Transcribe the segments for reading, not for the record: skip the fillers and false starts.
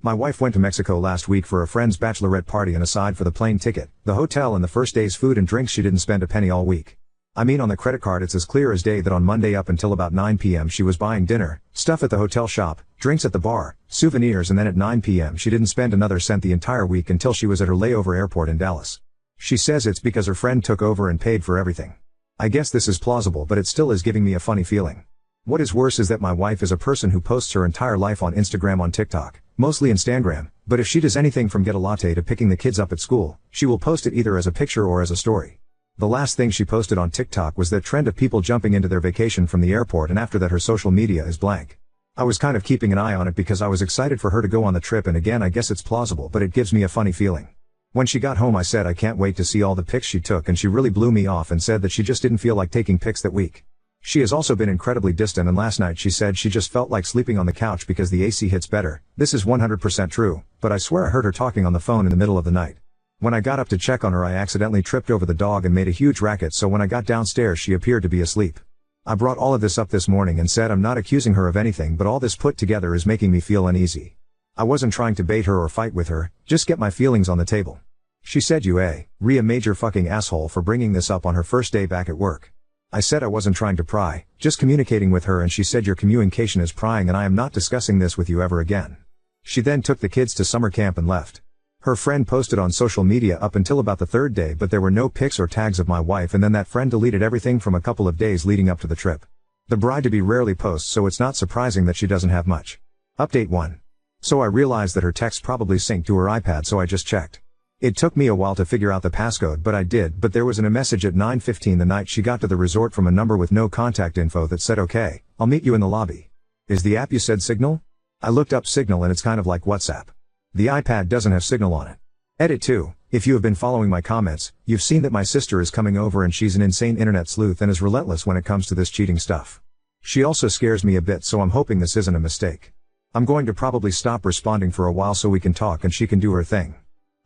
My wife went to Mexico last week for a friend's bachelorette party, and aside for the plane ticket, the hotel and the first day's food and drinks, she didn't spend a penny all week. I mean, on the credit card it's as clear as day that on Monday up until about 9 p.m. she was buying dinner, stuff at the hotel shop, drinks at the bar, souvenirs, and then at 9 p.m. she didn't spend another cent the entire week until she was at her layover airport in Dallas. She says it's because her friend took over and paid for everything. I guess this is plausible, but it still is giving me a funny feeling. What is worse is that my wife is a person who posts her entire life on Instagram, on TikTok, mostly Instagram, but if she does anything from get a latte to picking the kids up at school, she will post it either as a picture or as a story. The last thing she posted on TikTok was that trend of people jumping into their vacation from the airport, and after that her social media is blank. I was kind of keeping an eye on it because I was excited for her to go on the trip, and again I guess it's plausible, but it gives me a funny feeling. When she got home I said I can't wait to see all the pics she took, and she really blew me off and said that she just didn't feel like taking pics that week. She has also been incredibly distant, and last night she said she just felt like sleeping on the couch because the AC hits better. This is 100% true, but I swear I heard her talking on the phone in the middle of the night. When I got up to check on her I accidentally tripped over the dog and made a huge racket, so when I got downstairs she appeared to be asleep. I brought all of this up this morning and said I'm not accusing her of anything, but all this put together is making me feel uneasy. I wasn't trying to bait her or fight with her, just get my feelings on the table. She said you a major fucking asshole for bringing this up on her first day back at work. I said I wasn't trying to pry, just communicating with her, and she said your communication is prying and I am not discussing this with you ever again. She then took the kids to summer camp and left. Her friend posted on social media up until about the third day, but there were no pics or tags of my wife, and then that friend deleted everything from a couple of days leading up to the trip. The bride-to-be rarely posts, so it's not surprising that she doesn't have much. Update 1. So I realized that her text probably synced to her iPad, so I just checked. It took me a while to figure out the passcode, but I did. But there was a message at 9:15 the night she got to the resort from a number with no contact info that said, okay, I'll meet you in the lobby. Is the app you said Signal? I looked up Signal and it's kind of like WhatsApp. The iPad doesn't have Signal on it. Edit 2. If you have been following my comments, you've seen that my sister is coming over, and she's an insane internet sleuth and is relentless when it comes to this cheating stuff. She also scares me a bit, so I'm hoping this isn't a mistake. I'm going to probably stop responding for a while so we can talk and she can do her thing.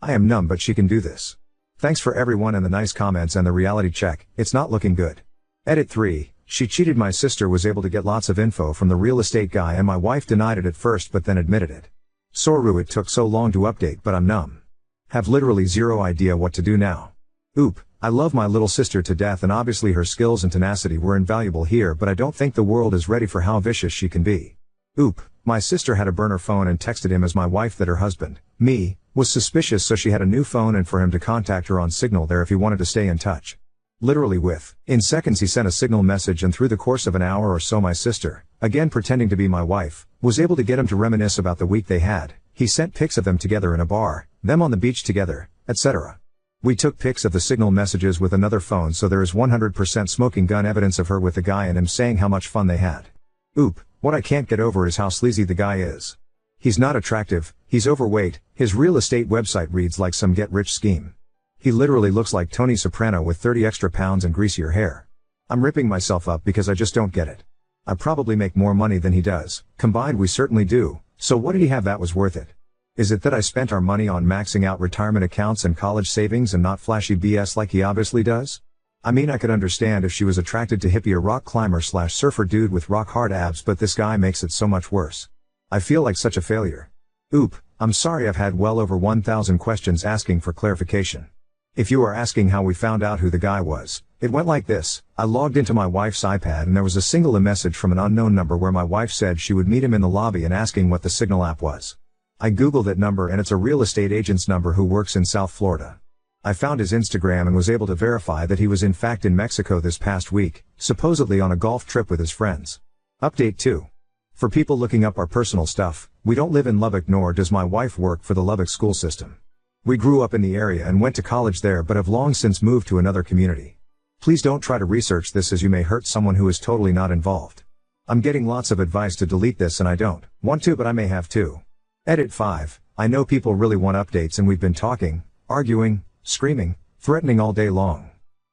I am numb, but she can do this. Thanks for everyone and the nice comments and the reality check, it's not looking good. Edit 3. She cheated. My sister was able to get lots of info from the real estate guy, and my wife denied it at first but then admitted it. Soru, it took so long to update, but I'm numb. Have literally zero idea what to do now. Oop, I love my little sister to death, and obviously her skills and tenacity were invaluable here, but I don't think the world is ready for how vicious she can be. Oop, my sister had a burner phone and texted him as my wife that her husband, me, was suspicious, so she had a new phone and for him to contact her on Signal there if he wanted to stay in touch. Literally in seconds he sent a Signal message, and through the course of an hour or so my sister, again pretending to be my wife, was able to get him to reminisce about the week they had. He sent pics of them together in a bar, them on the beach together, etc. We took pics of the Signal messages with another phone, so there is 100% smoking gun evidence of her with the guy and him saying how much fun they had. Oop, what I can't get over is how sleazy the guy is. He's not attractive, he's overweight, his real estate website reads like some get-rich scheme. He literally looks like Tony Soprano with 30 extra pounds and greasier hair. I'm ripping myself up because I just don't get it. I probably make more money than he does, combined we certainly do, so what did he have that was worth it? Is it that I spent our money on maxing out retirement accounts and college savings and not flashy BS like he obviously does? I mean, I could understand if she was attracted to hippie or rock climber / surfer dude with rock hard abs, but this guy makes it so much worse. I feel like such a failure. Oop, I'm sorry, I've had well over 1,000 questions asking for clarification. If you are asking how we found out who the guy was, it went like this. I logged into my wife's iPad and there was a single message from an unknown number where my wife said she would meet him in the lobby and asking what the Signal app was. I googled that number and it's a real estate agent's number who works in South Florida. I found his Instagram and was able to verify that he was in fact in Mexico this past week, supposedly on a golf trip with his friends. Update 2. For people looking up our personal stuff, we don't live in Lubbock, nor does my wife work for the Lubbock school system. We grew up in the area and went to college there but have long since moved to another community. Please don't try to research this as you may hurt someone who is totally not involved. I'm getting lots of advice to delete this and I don't want to, but I may have to. Edit 5. I know people really want updates and we've been talking, arguing, screaming, threatening all day long.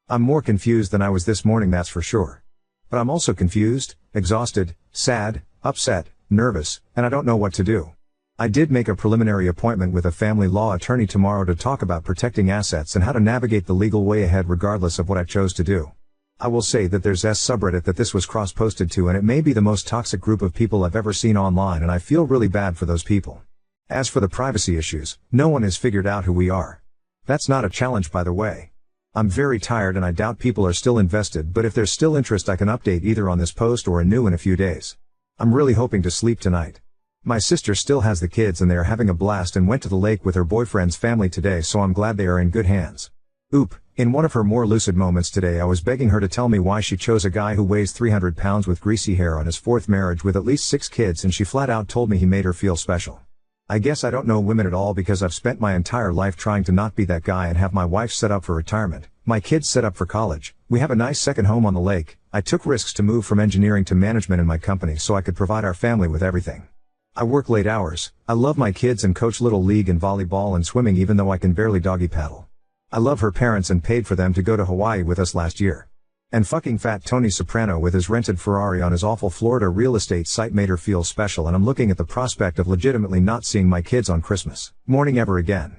I'm more confused than I was this morning, that's for sure. But I'm also confused, exhausted, sad, upset, nervous, and I don't know what to do. I did make a preliminary appointment with a family law attorney tomorrow to talk about protecting assets and how to navigate the legal way ahead regardless of what I chose to do. I will say that there's a subreddit that this was cross-posted to, and it may be the most toxic group of people I've ever seen online, and I feel really bad for those people. As for the privacy issues, no one has figured out who we are. That's not a challenge, by the way. I'm very tired and I doubt people are still invested, but if there's still interest I can update either on this post or a new in a few days. I'm really hoping to sleep tonight. My sister still has the kids and they are having a blast and went to the lake with her boyfriend's family today, so I'm glad they are in good hands. Oop, in one of her more lucid moments today I was begging her to tell me why she chose a guy who weighs 300 pounds with greasy hair on his fourth marriage with at least 6 kids, and she flat out told me he made her feel special. I guess I don't know women at all because I've spent my entire life trying to not be that guy and have my wife set up for retirement, my kids set up for college, we have a nice second home on the lake, I took risks to move from engineering to management in my company so I could provide our family with everything. I work late hours, I love my kids and coach little league and volleyball and swimming even though I can barely doggy paddle. I love her parents and paid for them to go to Hawaii with us last year. And fucking fat Tony Soprano with his rented Ferrari on his awful Florida real estate site made her feel special, and I'm looking at the prospect of legitimately not seeing my kids on Christmas morning ever again.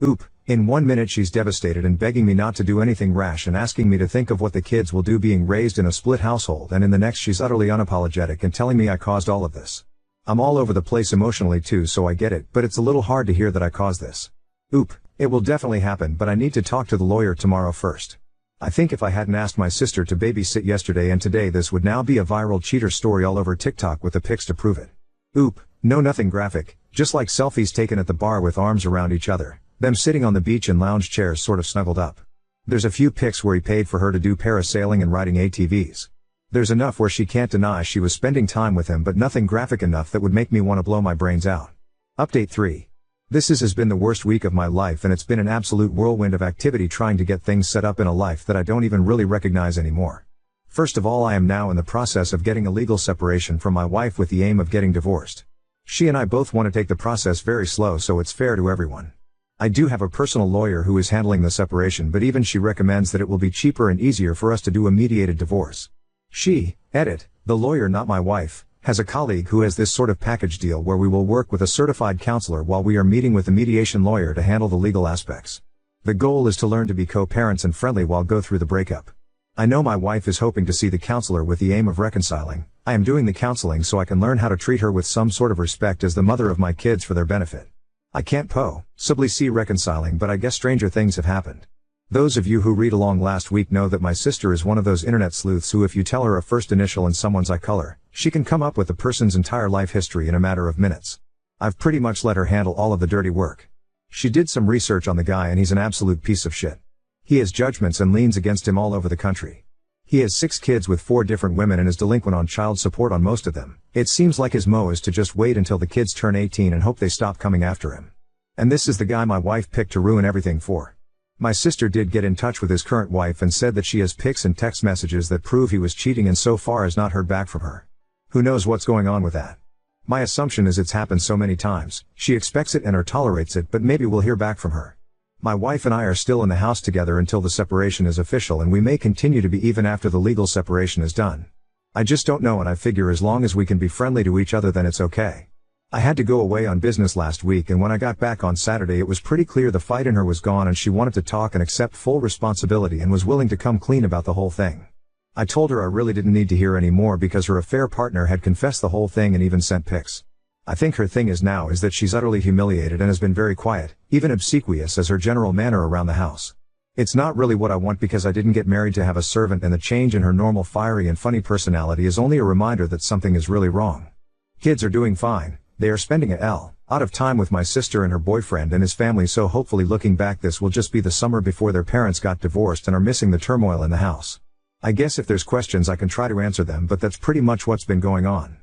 Oop, in 1 minute she's devastated and begging me not to do anything rash and asking me to think of what the kids will do being raised in a split household, and in the next she's utterly unapologetic and telling me I caused all of this. I'm all over the place emotionally too, so I get it, but it's a little hard to hear that I caused this. Oop, it will definitely happen, but I need to talk to the lawyer tomorrow first. I think if I hadn't asked my sister to babysit yesterday and today, this would now be a viral cheater story all over TikTok with the pics to prove it. Oop, no, nothing graphic, just like selfies taken at the bar with arms around each other, them sitting on the beach in lounge chairs sort of snuggled up. There's a few pics where he paid for her to do parasailing and riding ATVs. There's enough where she can't deny she was spending time with him, but nothing graphic enough that would make me want to blow my brains out. Update 3. This has been the worst week of my life, and it's been an absolute whirlwind of activity trying to get things set up in a life that I don't even really recognize anymore. First of all, I am now in the process of getting a legal separation from my wife with the aim of getting divorced. She and I both want to take the process very slow so it's fair to everyone. I do have a personal lawyer who is handling the separation, but even she recommends that it will be cheaper and easier for us to do a mediated divorce. She, the lawyer, not my wife, has a colleague who has this sort of package deal where we will work with a certified counselor while we are meeting with the mediation lawyer to handle the legal aspects. The goal is to learn to be co-parents and friendly while go through the breakup. I know my wife is hoping to see the counselor with the aim of reconciling. I am doing the counseling so I can learn how to treat her with some sort of respect as the mother of my kids for their benefit. I can't possibly see reconciling, but I guess stranger things have happened. Those of you who read along last week know that my sister is one of those internet sleuths who, if you tell her a first initial and someone's eye color, she can come up with the person's entire life history in a matter of minutes. I've pretty much let her handle all of the dirty work. She did some research on the guy and he's an absolute piece of shit. He has judgments and liens against him all over the country. He has 6 kids with 4 different women and is delinquent on child support on most of them. It seems like his mo is to just wait until the kids turn 18 and hope they stop coming after him. And this is the guy my wife picked to ruin everything for. My sister did get in touch with his current wife and said that she has pics and text messages that prove he was cheating, and so far has not heard back from her. Who knows what's going on with that? My assumption is it's happened so many times, she expects it and or tolerates it, but maybe we'll hear back from her. My wife and I are still in the house together until the separation is official, and we may continue to be even after the legal separation is done. I just don't know, and I figure as long as we can be friendly to each other then it's okay. I had to go away on business last week, and when I got back on Saturday it was pretty clear the fight in her was gone and she wanted to talk and accept full responsibility and was willing to come clean about the whole thing. I told her I really didn't need to hear any more because her affair partner had confessed the whole thing and even sent pics. I think her thing is now is that she's utterly humiliated and has been very quiet, even obsequious as her general manner around the house. It's not really what I want because I didn't get married to have a servant, and the change in her normal fiery and funny personality is only a reminder that something is really wrong. Kids are doing fine. They are spending a lot of time with my sister and her boyfriend and his family, so hopefully looking back this will just be the summer before their parents got divorced and are missing the turmoil in the house. I guess if there's questions I can try to answer them, but that's pretty much what's been going on.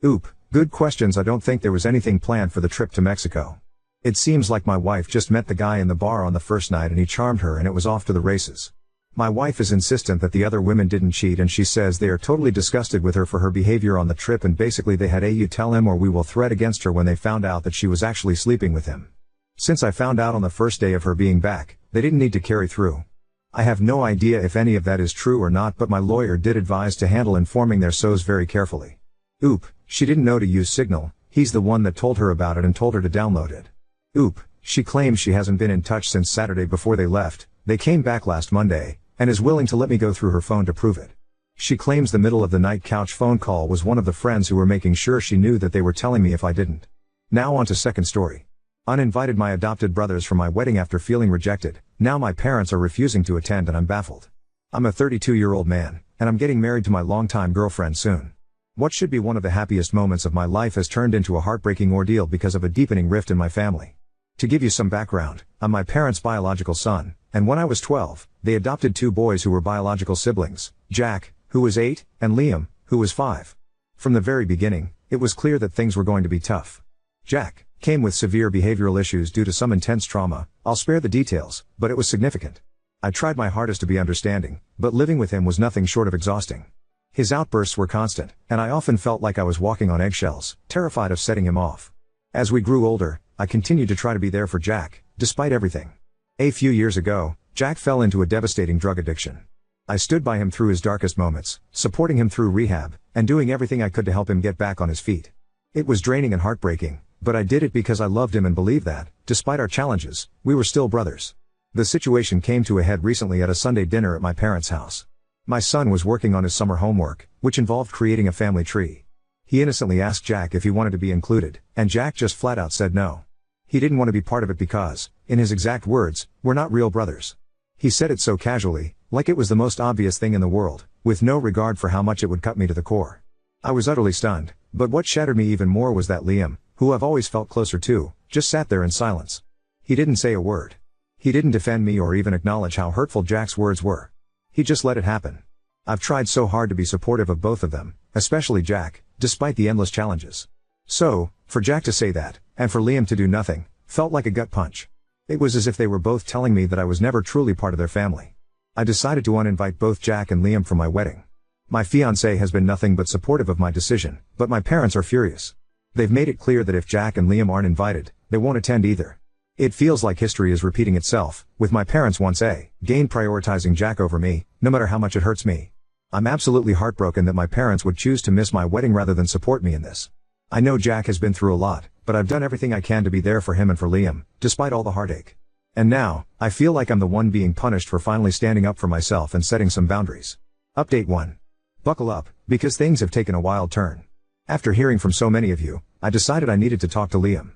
Oop, good questions. I don't think there was anything planned for the trip to Mexico. It seems like my wife just met the guy in the bar on the first night and he charmed her and it was off to the races. My wife is insistent that the other women didn't cheat, and she says they are totally disgusted with her for her behavior on the trip, and basically they had you tell him or we will threat against her when they found out that she was actually sleeping with him. Since I found out on the first day of her being back, they didn't need to carry through. I have no idea if any of that is true or not, but my lawyer did advise to handle informing their SOs very carefully. Oop, she didn't know to use Signal, he's the one that told her about it and told her to download it. Oop, she claims she hasn't been in touch since Saturday before they left. They came back last Monday, and is willing to let me go through her phone to prove it. She claims the middle of the night couch phone call was one of the friends who were making sure she knew that they were telling me if I didn't. Now on to second story. Uninvited my adopted brothers for my wedding after feeling rejected. Now my parents are refusing to attend and I'm baffled. I'm a 32-year-old man, and I'm getting married to my longtime girlfriend soon. What should be one of the happiest moments of my life has turned into a heartbreaking ordeal because of a deepening rift in my family. To give you some background, I'm my parents' biological son, and when I was 12, they adopted two boys who were biological siblings, Jack, who was 8, and Liam, who was 5. From the very beginning, it was clear that things were going to be tough. Jack came with severe behavioral issues due to some intense trauma. I'll spare the details, but it was significant. I tried my hardest to be understanding, but living with him was nothing short of exhausting. His outbursts were constant, and I often felt like I was walking on eggshells, terrified of setting him off. As we grew older, I continued to try to be there for Jack, despite everything. A few years ago, Jack fell into a devastating drug addiction. I stood by him through his darkest moments, supporting him through rehab, and doing everything I could to help him get back on his feet. It was draining and heartbreaking, but I did it because I loved him and believed that, despite our challenges, we were still brothers. The situation came to a head recently at a Sunday dinner at my parents' house. My son was working on his summer homework, which involved creating a family tree. He innocently asked Jack if he wanted to be included, and Jack just flat out said no. He didn't want to be part of it because, in his exact words, we're not real brothers. He said it so casually, like it was the most obvious thing in the world, with no regard for how much it would cut me to the core. I was utterly stunned, but what shattered me even more was that Liam, who I've always felt closer to, just sat there in silence. He didn't say a word. He didn't defend me or even acknowledge how hurtful Jack's words were. He just let it happen. I've tried so hard to be supportive of both of them, especially Jack, despite the endless challenges. So, for Jack to say that, and for Liam to do nothing, felt like a gut punch. It was as if they were both telling me that I was never truly part of their family. I decided to uninvite both Jack and Liam for my wedding. My fiancé has been nothing but supportive of my decision, but my parents are furious. They've made it clear that if Jack and Liam aren't invited, they won't attend either. It feels like history is repeating itself, with my parents once again prioritizing Jack over me, no matter how much it hurts me. I'm absolutely heartbroken that my parents would choose to miss my wedding rather than support me in this. I know Jack has been through a lot, but I've done everything I can to be there for him and for Liam, despite all the heartache. And now, I feel like I'm the one being punished for finally standing up for myself and setting some boundaries. Update 1. Buckle up, because things have taken a wild turn. After hearing from so many of you, I decided I needed to talk to Liam.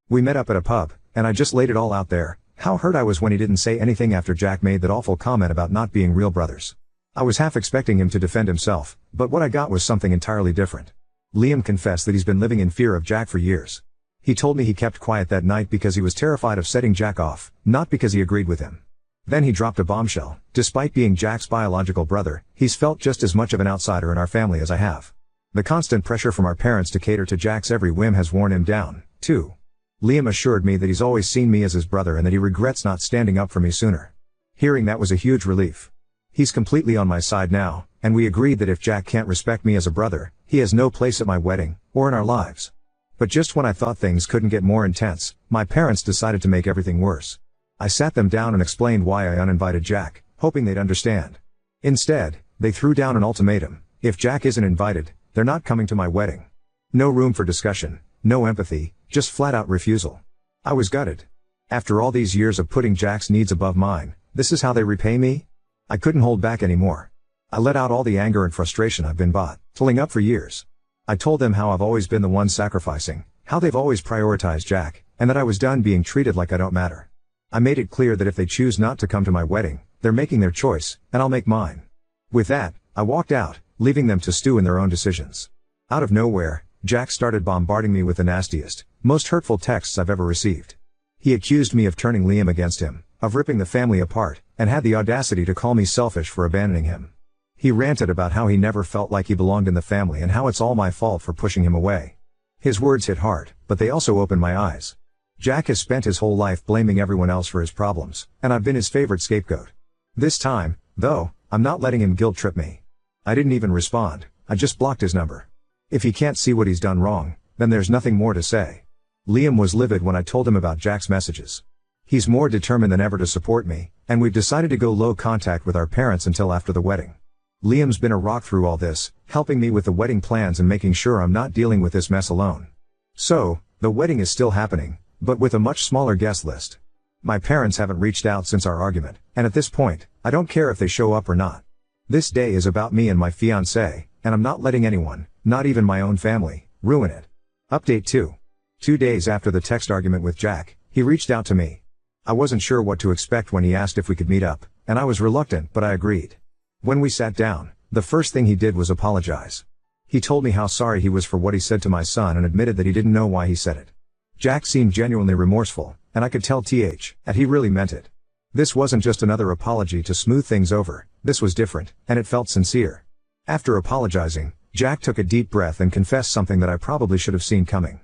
We met up at a pub, and I just laid it all out there, how hurt I was when he didn't say anything after Jack made that awful comment about not being real brothers. I was half expecting him to defend himself, but what I got was something entirely different. Liam confessed that he's been living in fear of Jack for years. He told me he kept quiet that night because he was terrified of setting Jack off, not because he agreed with him. Then he dropped a bombshell. Despite being Jack's biological brother, he's felt just as much of an outsider in our family as I have. The constant pressure from our parents to cater to Jack's every whim has worn him down, too. Liam assured me that he's always seen me as his brother and that he regrets not standing up for me sooner. Hearing that was a huge relief. He's completely on my side now, and we agreed that if Jack can't respect me as a brother, he has no place at my wedding, or in our lives. But just when I thought things couldn't get more intense, my parents decided to make everything worse. I sat them down and explained why I uninvited Jack, hoping they'd understand. Instead, they threw down an ultimatum. If Jack isn't invited, they're not coming to my wedding. No room for discussion, no empathy, just flat-out refusal. I was gutted. After all these years of putting Jack's needs above mine, this is how they repay me? I couldn't hold back anymore. I let out all the anger and frustration I've been bottling up for years. I told them how I've always been the one sacrificing, how they've always prioritized Jack, and that I was done being treated like I don't matter. I made it clear that if they choose not to come to my wedding, they're making their choice, and I'll make mine. With that, I walked out, leaving them to stew in their own decisions. Out of nowhere, Jack started bombarding me with the nastiest, most hurtful texts I've ever received. He accused me of turning Liam against him, of ripping the family apart, and had the audacity to call me selfish for abandoning him. He ranted about how he never felt like he belonged in the family and how it's all my fault for pushing him away. His words hit hard, but they also opened my eyes. Jack has spent his whole life blaming everyone else for his problems, and I've been his favorite scapegoat. This time, though, I'm not letting him guilt trip me. I didn't even respond, I just blocked his number. If he can't see what he's done wrong, then there's nothing more to say. Liam was livid when I told him about Jack's messages. He's more determined than ever to support me, and we've decided to go low contact with our parents until after the wedding. Liam's been a rock through all this, helping me with the wedding plans and making sure I'm not dealing with this mess alone. So, the wedding is still happening, but with a much smaller guest list. My parents haven't reached out since our argument, and at this point, I don't care if they show up or not. This day is about me and my fiancé, and I'm not letting anyone, not even my own family, ruin it. Update 2. 2 days after the text argument with Jack, He reached out to me. I wasn't sure what to expect when he asked if we could meet up, and I was reluctant, but I agreed. When we sat down, the first thing he did was apologize. He told me how sorry he was for what he said to my son and admitted that he didn't know why he said it. Jack seemed genuinely remorseful, and I could tell that he really meant it. This wasn't just another apology to smooth things over, this was different, and it felt sincere. After apologizing, Jack took a deep breath and confessed something that I probably should have seen coming.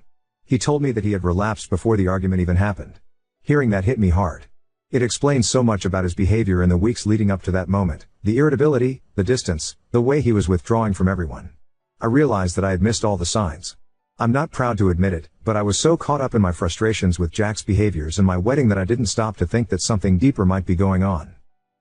He told me that he had relapsed before the argument even happened. Hearing that hit me hard. It explains so much about his behavior in the weeks leading up to that moment, the irritability, the distance, the way he was withdrawing from everyone. I realized that I had missed all the signs. I'm not proud to admit it, but I was so caught up in my frustrations with Jack's behaviors and my wedding that I didn't stop to think that something deeper might be going on.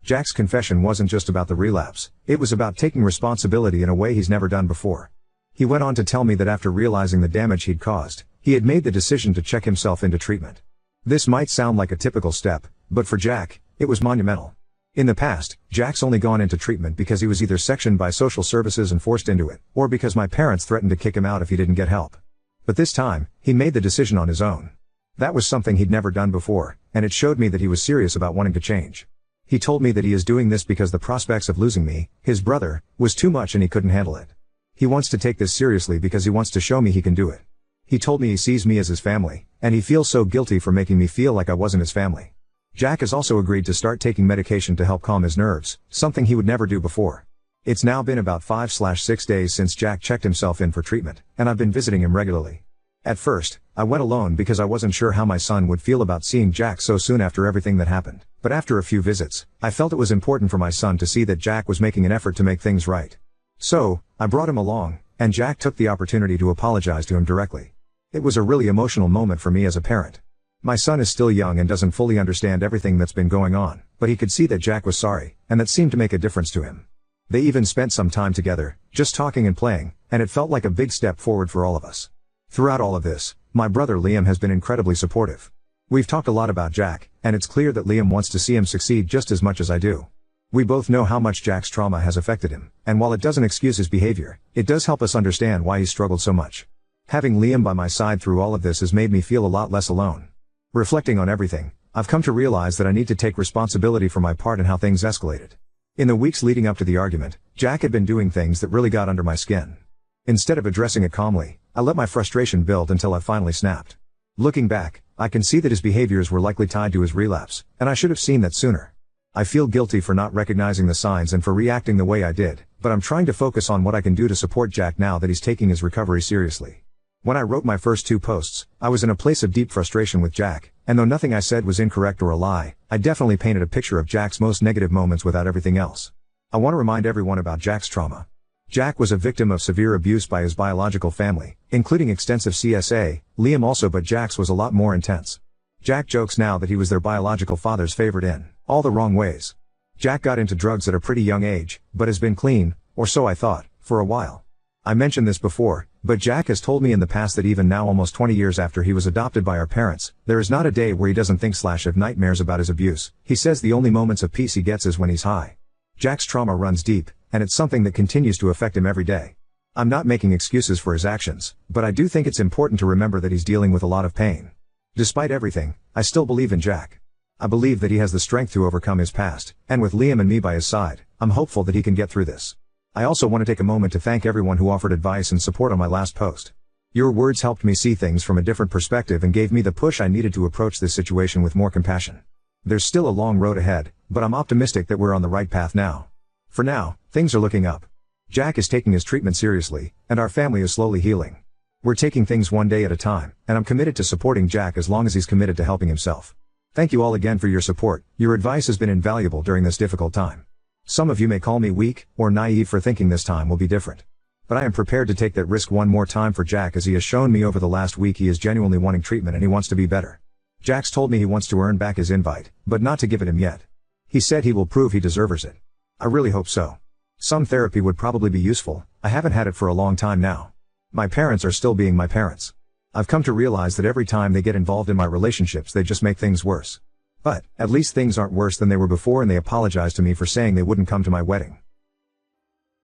Jack's confession wasn't just about the relapse, it was about taking responsibility in a way he's never done before. He went on to tell me that after realizing the damage he'd caused, he had made the decision to check himself into treatment. This might sound like a typical step, but for Jack, it was monumental. In the past, Jack's only gone into treatment because he was either sectioned by social services and forced into it, or because my parents threatened to kick him out if he didn't get help. But this time, he made the decision on his own. That was something he'd never done before, and it showed me that he was serious about wanting to change. He told me that he is doing this because the prospects of losing me, his brother, was too much and he couldn't handle it. He wants to take this seriously because he wants to show me he can do it. He told me he sees me as his family, and he feels so guilty for making me feel like I wasn't his family. Jack has also agreed to start taking medication to help calm his nerves, something he would never do before. It's now been about 5-6 days since Jack checked himself in for treatment, and I've been visiting him regularly. At first, I went alone because I wasn't sure how my son would feel about seeing Jack so soon after everything that happened, but after a few visits, I felt it was important for my son to see that Jack was making an effort to make things right. So, I brought him along, and Jack took the opportunity to apologize to him directly. It was a really emotional moment for me as a parent. My son is still young and doesn't fully understand everything that's been going on, but he could see that Jack was sorry, and that seemed to make a difference to him. They even spent some time together, just talking and playing, and it felt like a big step forward for all of us. Throughout all of this, my brother Liam has been incredibly supportive. We've talked a lot about Jack, and it's clear that Liam wants to see him succeed just as much as I do. We both know how much Jack's trauma has affected him, and while it doesn't excuse his behavior, it does help us understand why he struggled so much. Having Liam by my side through all of this has made me feel a lot less alone. Reflecting on everything, I've come to realize that I need to take responsibility for my part in how things escalated. In the weeks leading up to the argument, Jack had been doing things that really got under my skin. Instead of addressing it calmly, I let my frustration build until I finally snapped. Looking back, I can see that his behaviors were likely tied to his relapse, and I should have seen that sooner. I feel guilty for not recognizing the signs and for reacting the way I did, but I'm trying to focus on what I can do to support Jack now that he's taking his recovery seriously. When I wrote my first 2 posts, I was in a place of deep frustration with Jack, and though nothing I said was incorrect or a lie, I definitely painted a picture of Jack's most negative moments without everything else. I want to remind everyone about Jack's trauma. Jack was a victim of severe abuse by his biological family, including extensive CSA, Liam also, but Jack's was a lot more intense. Jack jokes now that he was their biological father's favorite in all the wrong ways. Jack got into drugs at a pretty young age, but has been clean, or so I thought, for a while. I mentioned this before, but Jack has told me in the past that even now, almost 20 years after he was adopted by our parents, there is not a day where he doesn't think/have nightmares about his abuse. He says the only moments of peace he gets is when he's high. Jack's trauma runs deep, and it's something that continues to affect him every day. I'm not making excuses for his actions, but I do think it's important to remember that he's dealing with a lot of pain. Despite everything, I still believe in Jack. I believe that he has the strength to overcome his past, and with Liam and me by his side, I'm hopeful that he can get through this. I also want to take a moment to thank everyone who offered advice and support on my last post. Your words helped me see things from a different perspective and gave me the push I needed to approach this situation with more compassion. There's still a long road ahead, but I'm optimistic that we're on the right path now. For now, things are looking up. Jack is taking his treatment seriously, and our family is slowly healing. We're taking things one day at a time, and I'm committed to supporting Jack as long as he's committed to helping himself. Thank you all again for your support. Your advice has been invaluable during this difficult time. Some of you may call me weak or naive for thinking this time will be different. But I am prepared to take that risk one more time for Jack, as he has shown me over the last week he is genuinely wanting treatment and he wants to be better. Jack's told me he wants to earn back his invite, but not to give it him yet. He said he will prove he deserves it. I really hope so. Some therapy would probably be useful. I haven't had it for a long time now. My parents are still being my parents. I've come to realize that every time they get involved in my relationships they just make things worse. But, at least things aren't worse than they were before, and they apologized to me for saying they wouldn't come to my wedding.